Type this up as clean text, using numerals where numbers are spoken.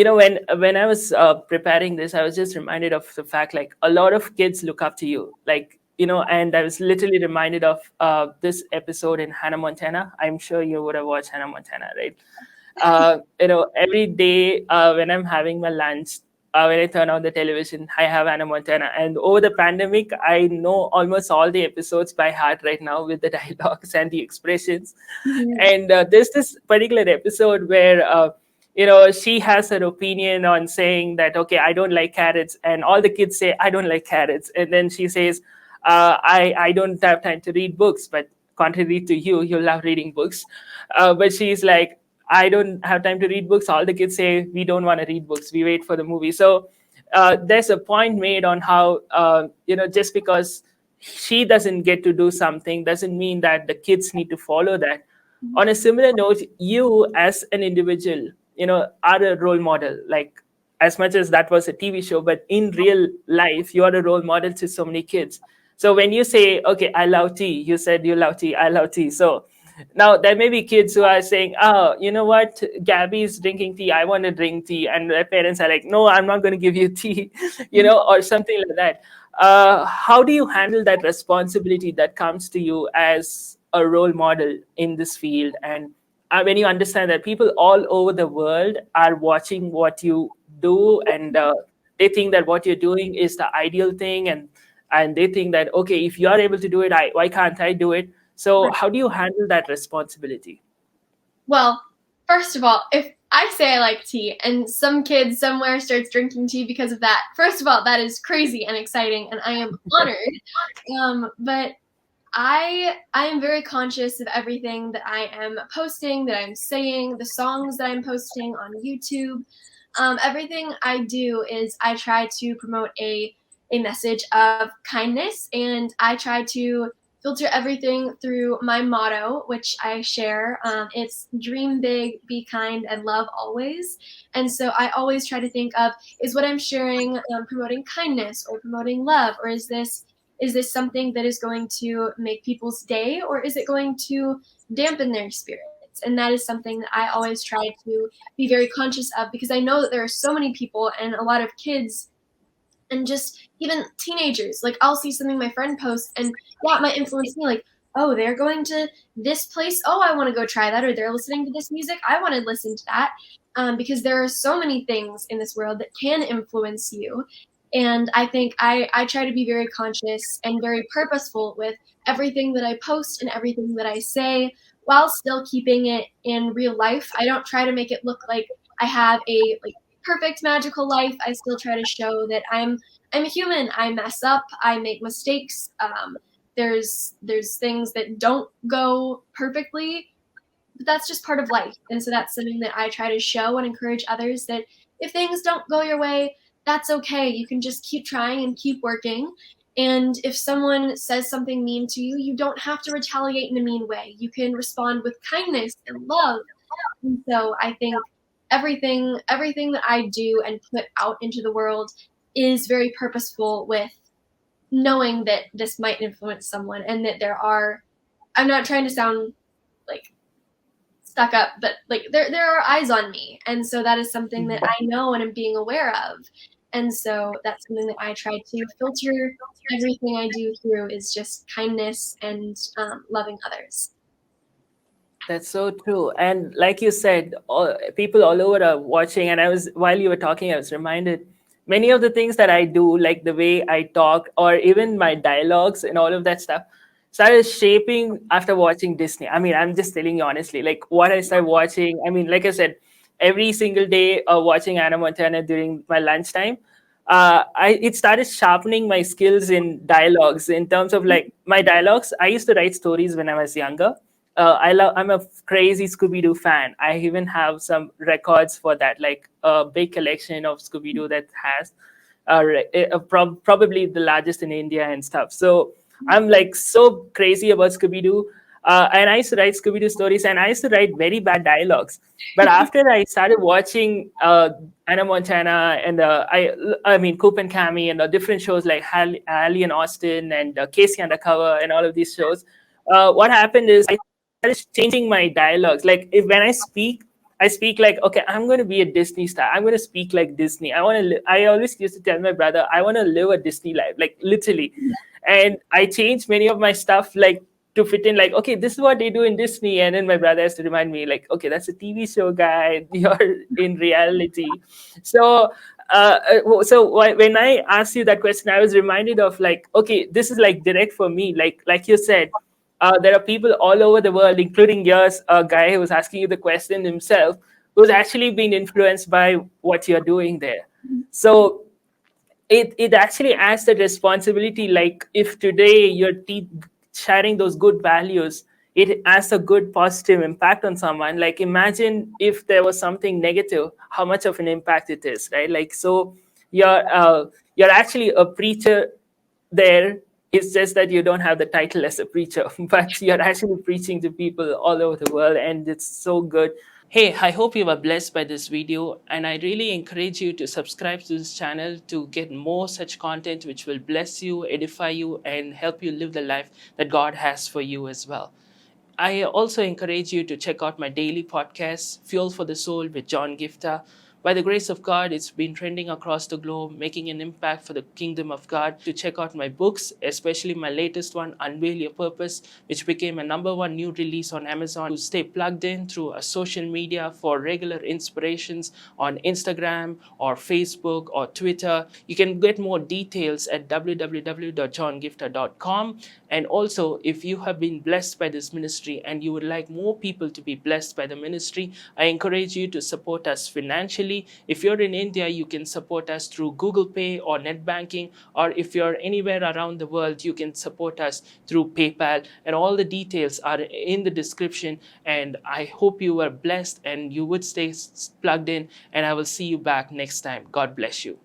when I was preparing this, I was just reminded of the fact, like, a lot of kids look up to you, like, and I was literally reminded of this episode in Hannah Montana. I'm sure you would have watched Hannah Montana, right? Every day when I'm having my lunch, when I turn on the television, I have Hannah Montana. And over the pandemic, I know almost all the episodes by heart right now, with the dialogues and the expressions. And there's this particular episode where, she has her opinion on saying that, okay, I don't like carrots. And all the kids say, I don't like carrots. And then she says, I don't have time to read books. But contrary to you, you love reading books. But she's like, I don't have time to read books. All the kids say, we don't want to read books. We wait for the movie. So there's a point made on how, just because she doesn't get to do something doesn't mean that the kids need to follow that. On a similar note, you as an individual, are a role model. Like, as much as that was a TV show, but in real life, you are a role model to so many kids. So when you say, okay, I love tea, you said you love tea, I love tea. So now there may be kids who are saying, oh, you know what, Gabby's drinking tea, I want to drink tea. And their parents are like, no, I'm not going to give you tea, or something like that. How do you handle that responsibility that comes to you as a role model in this field? And when you understand that people all over the world are watching what you do, and they think that what you're doing is the ideal thing, and they think that, okay, if you are able to do it, why can't I do it? So how do you handle that responsibility? Well, first of all, if I say I like tea and some kid somewhere starts drinking tea because of that, first of all, that is crazy and exciting, and I am honored. But I am very conscious of everything that I am posting, that I'm saying, the songs that I'm posting on YouTube. Everything I do is I try to promote a message of kindness, and I try to filter everything through my motto, which I share. It's dream big, be kind, and love always. And so I always try to think of, is what I'm sharing promoting kindness or promoting love, or is this something that is going to make people's day, or is it going to dampen their spirits? And that is something that I always try to be very conscious of, because I know that there are so many people and a lot of kids and just even teenagers. Like, I'll see something my friend posts, and yeah, it might influence me. Like, oh, they're going to this place. Oh, I want to go try that. Or they're listening to this music. I want to listen to that. Because there are so many things in this world that can influence you. And I think I try to be very conscious and very purposeful with everything that I post and everything that I say, while still keeping it in real life. I don't try to make it look like I have a perfect magical life. I still try to show that I'm a human. I mess up. I make mistakes. There's things that don't go perfectly, but that's just part of life. And so that's something that I try to show and encourage others, that if things don't go your way, that's okay. You can just keep trying and keep working. And if someone says something mean to you, you don't have to retaliate in a mean way. You can respond with kindness and love. And so I think everything that I do and put out into the world is very purposeful, with knowing that this might influence someone, and that I'm not trying to sound like stuck up, but like there are eyes on me. And so that is something that I know and am being aware of. And so that's something that I try to filter everything I do through, is just kindness and loving others. That's so true. And like you said, people all over are watching. And while you were talking, I was reminded many of the things that I do, like the way I talk, or even my dialogues and all of that stuff, started shaping after watching Disney. I mean, I'm just telling you honestly, like what I started watching. I mean, like I said, every single day watching Hannah Montana during my lunchtime, it started sharpening my skills in dialogues, in terms of like my dialogues. I used to write stories when I was younger. I'm a crazy Scooby-Doo fan. I even have some records for that, like a big collection of Scooby-Doo that has probably the largest in India and stuff. So I'm like so crazy about Scooby-Doo. And I used to write Scooby-Doo stories, and I used to write very bad dialogues. But after I started watching Hannah Montana and I mean Coop and Cammy and the different shows like Hallie and Austin and Casey Undercover and all of these shows, what happened is I started changing my dialogues. Like when I speak, I speak like, okay, I'm going to be a Disney star. I'm going to speak like Disney. I always used to tell my brother, I want to live a Disney life, like literally. And I changed many of my stuff, like to fit in, like, okay, this is what they do in Disney. And then my brother has to remind me, like, okay, that's a TV show, guy. You're in reality. So, when I asked you that question, I was reminded of, like, okay, this is like direct for me. Like you said, there are people all over the world, including yours, a guy who was asking you the question himself, who's actually been influenced by what you're doing there. So it actually adds the responsibility. Like, if today you're sharing those good values, it has a good positive impact on someone. Like, imagine if there was something negative, how much of an impact it is, right? Like, so you're actually a preacher there. It's just that you don't have the title as a preacher, but you're actually preaching to people all over the world, and it's so good. Hey, I hope you were blessed by this video, and I really encourage you to subscribe to this channel to get more such content which will bless you, edify you, and help you live the life that God has for you as well. I also encourage you to check out my daily podcast, Fuel for the Soul with John Giftah. By the grace of God, it's been trending across the globe, making an impact for the kingdom of God. To check out my books, especially my latest one, Unveil Your Purpose, which became a #1 new release on Amazon. To stay plugged in through a social media for regular inspirations on Instagram or Facebook or Twitter. You can get more details at www.johngiftah.com. And also, if you have been blessed by this ministry and you would like more people to be blessed by the ministry, I encourage you to support us financially. If you're in India, you can support us through Google Pay or net banking, or if you're anywhere around the world, you can support us through PayPal. And all the details are in the description. And I hope you were blessed and you would stay plugged in, and I will see you back next time. God bless you.